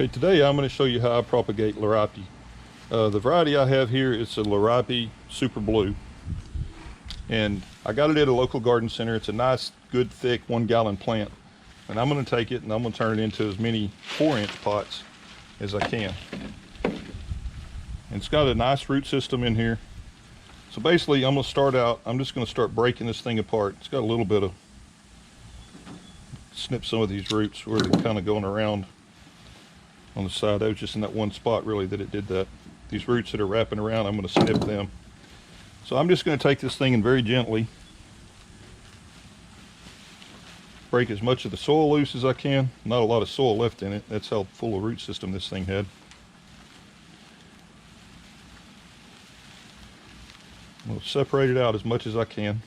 Okay, today I'm going to show you how I propagate Liriope. The variety I have here is a Liriope Super Blue. And I got it at a local garden center. It's a nice, good, thick 1 gallon plant. And I'm going to take it and I'm going to turn it into as many 4-inch pots as I can. And it's got a nice root system in here. So basically I'm going to start out, I'm just going to start breaking this thing apart. It's got a little bit of, snip some of these roots where they're kind of going around on the side. That was just in that one spot really that it did that. These roots that are wrapping around, I'm going to snip them. So I'm just going to take this thing and very gently break as much of the soil loose as I can. Not a lot of soil left in it. That's how full a root system this thing had. I'm going to separate it out as much as I can.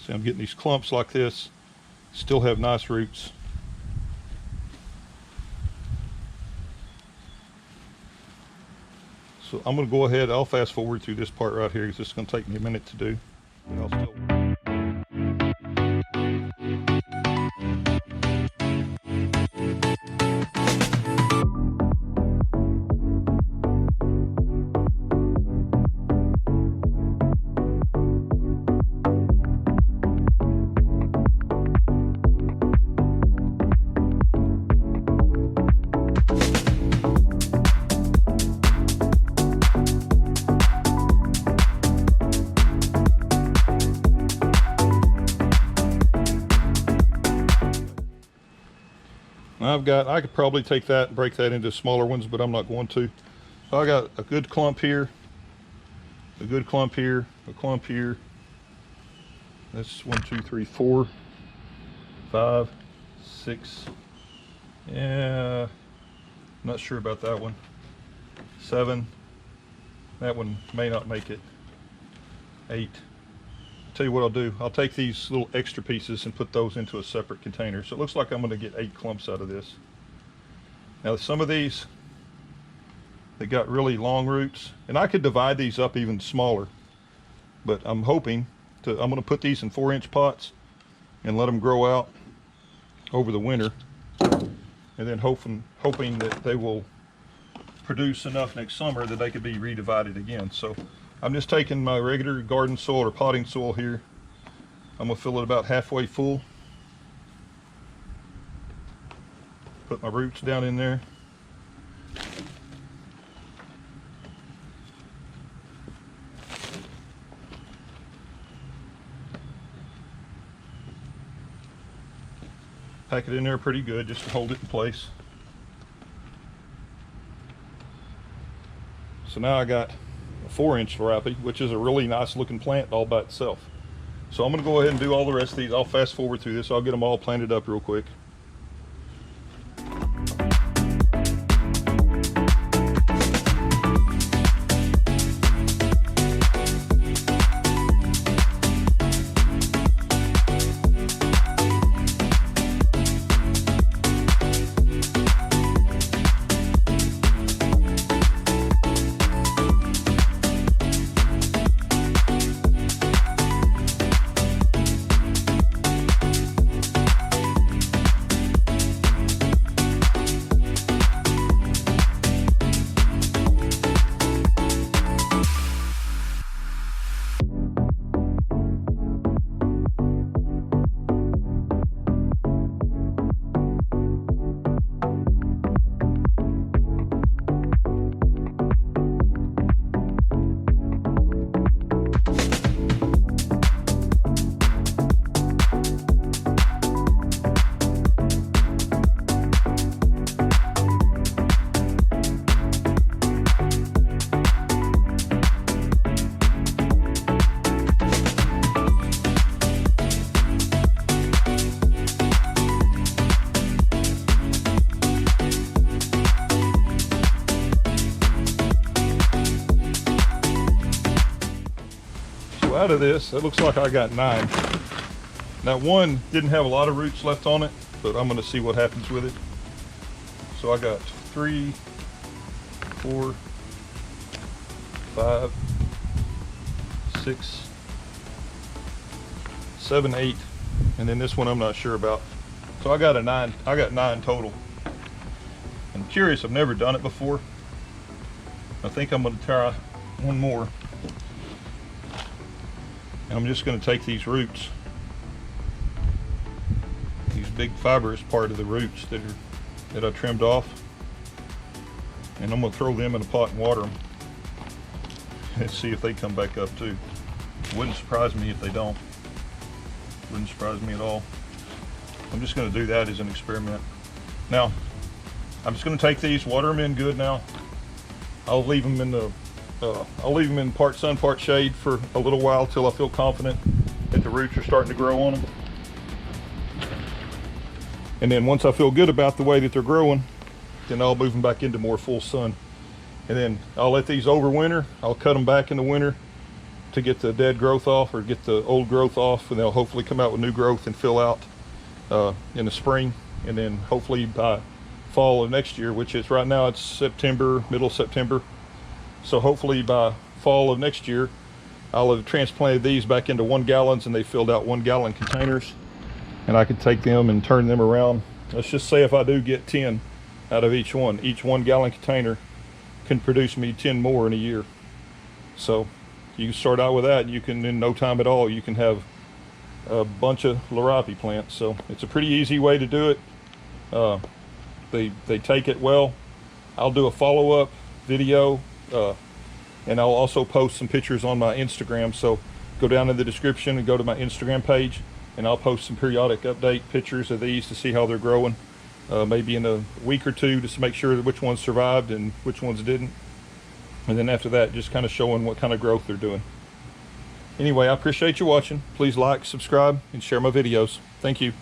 See, I'm getting these clumps like this, still have nice roots. So I'm going to go ahead, I'll fast forward through this part right here because it's going to take me a minute to do. But I'll still... I could probably take that and break that into smaller ones, but I'm not going to. So I got a good clump here, a good clump here, a clump here. That's 1, 2, 3, 4, 5, 6. Yeah, I'm not sure about that one. 7. That one may not make it. 8. Tell you what I'll do, I'll take these little extra pieces and put those into a separate container. So it looks like I'm going to get 8 clumps out of this. Now some of these, they got really long roots, and I could divide these up even smaller, but I'm hoping to, I'm going to put these in 4-inch pots and let them grow out over the winter, and then hoping that they will produce enough next summer that they could be redivided again. So I'm just taking my regular garden soil or potting soil here. I'm going to fill it about halfway full. Put my roots down in there. Pack it in there pretty good just to hold it in place. So now I got a 4-inch Liriope, which is a really nice looking plant all by itself. So I'm going to go ahead and do all the rest of these. I'll fast forward through this. I'll get them all planted up real quick. Out of this, it looks like I got 9. Now one didn't have a lot of roots left on it, but I'm going to see what happens with it. So I got 3, 4, 5, 6, 7, 8, and then this one I'm not sure about. So I got a 9. I got 9 total. I'm curious. I've never done it before. I think I'm going to try one more. And I'm just going to take these roots, these big fibrous part of the roots that I trimmed off, and I'm going to throw them in a pot and water them and see if they come back up too. Wouldn't surprise me if they don't. Wouldn't surprise me at all. I'm just going to do that as an experiment. Now, I'm just going to take these, water them in good now. I'll leave them in part sun, part shade for a little while till I feel confident that the roots are starting to grow on them. And then once I feel good about the way that they're growing, then I'll move them back into more full sun. And then I'll let these overwinter. I'll cut them back in the winter to get the dead growth off or get the old growth off, and they'll hopefully come out with new growth and fill out in the spring. And then hopefully by fall of next year, which is right now, it's September, middle September. So hopefully by fall of next year, I'll have transplanted these back into 1 gallons, and they filled out 1 gallon containers, and I could take them and turn them around. Let's just say if I do get 10 out of each 1 gallon container can produce me 10 more in a year. So you can start out with that, and you can, in no time at all, you can have a bunch of liriope plants. So it's a pretty easy way to do it. They take it well. I'll do a follow-up video, and I'll also post some pictures on my Instagram. So go down in the description and go to my Instagram page, and I'll post some periodic update pictures of these to see how they're growing, maybe in a week or two, just to make sure that which ones survived and which ones didn't. And then after that, just kind of showing what kind of growth they're doing. Anyway, I appreciate you watching. Please like, subscribe, and share my videos. Thank you.